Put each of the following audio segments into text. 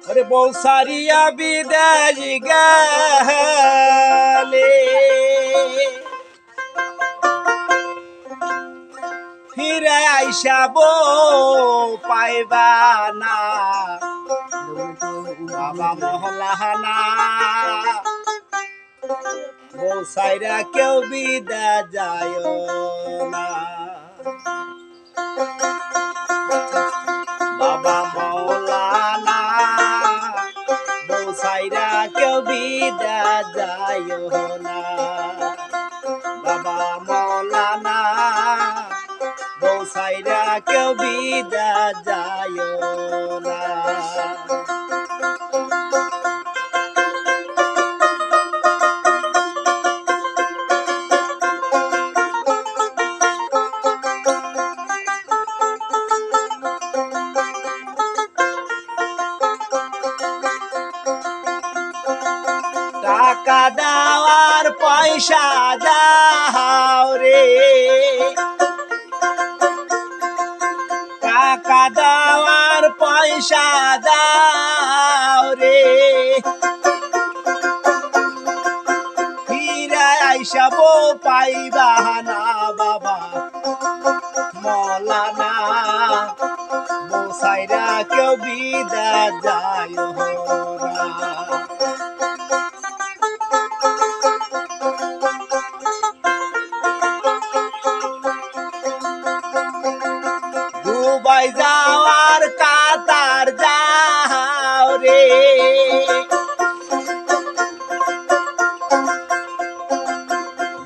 अरे बहुत सारिया विदेश गले फिर ऐसा वो पाइबा ना बाबा मोहलाना वो साइरा क्यों विदा जायो ना बाबा मौलाना वो साइरा क्यों विदा जायो ना बाबा मौलाना वो साइरा क्यों विदा जायो ना টাকা দেওয়ার পয়সা দাও রে টাকা দেওয়ার পয়সা দাও রে ফিরে আইসাব পাইবা না বাবা মৌলানা বসাইরা কেউ বিদা যায় না দুবাই যাওয়ার কাতার যাও রে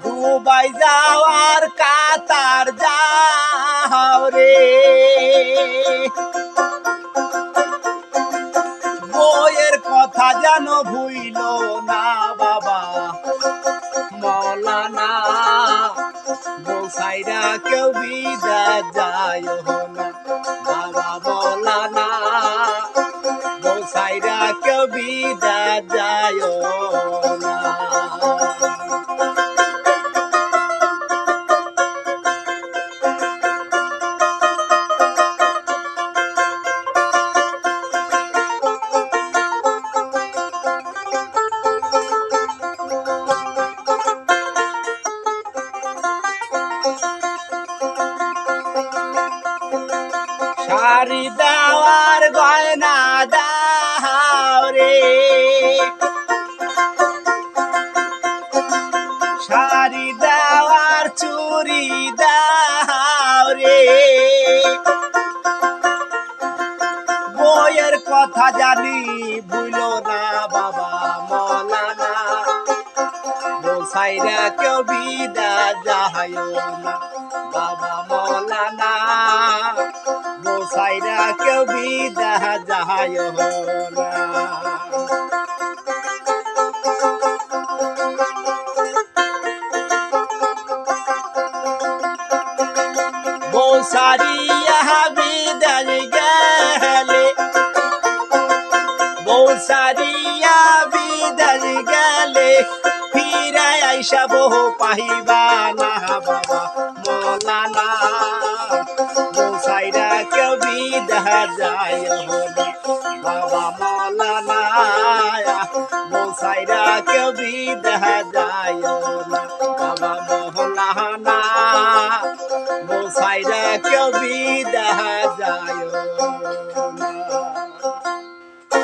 দুবাই যাওয়ার কাতার যাও রে বইয়ের কথা যেন ভুইল না বাবা মৌলানা বসাইরা কেউ বিদা যায় না বাবা মৌলানা বসাইরা কেউ বিদা যায় না শাড়ি দেওয়ার গয়না দাও রে শাড়ি দেওয়ার চুরি দাও রে বইয়ের কথা জানি ভুলো না বাবা মৌলানা বসাইরা কেউ বিদা যায় না বাবা মৌলানা বসাইরা কেউ বিদা যায় না বসারিয়া বিদায় গেলে বসারিয়া বিদায় গেলে ফিরে আইসাব পাইবা না বাবা মৌলানা বসাইরা কেউ বিদা যায় না বাবা মৌলানা বসাইরা কেউ বিদা যায় না বাবা মৌলানা বসাইরা কেউ বিদা যায়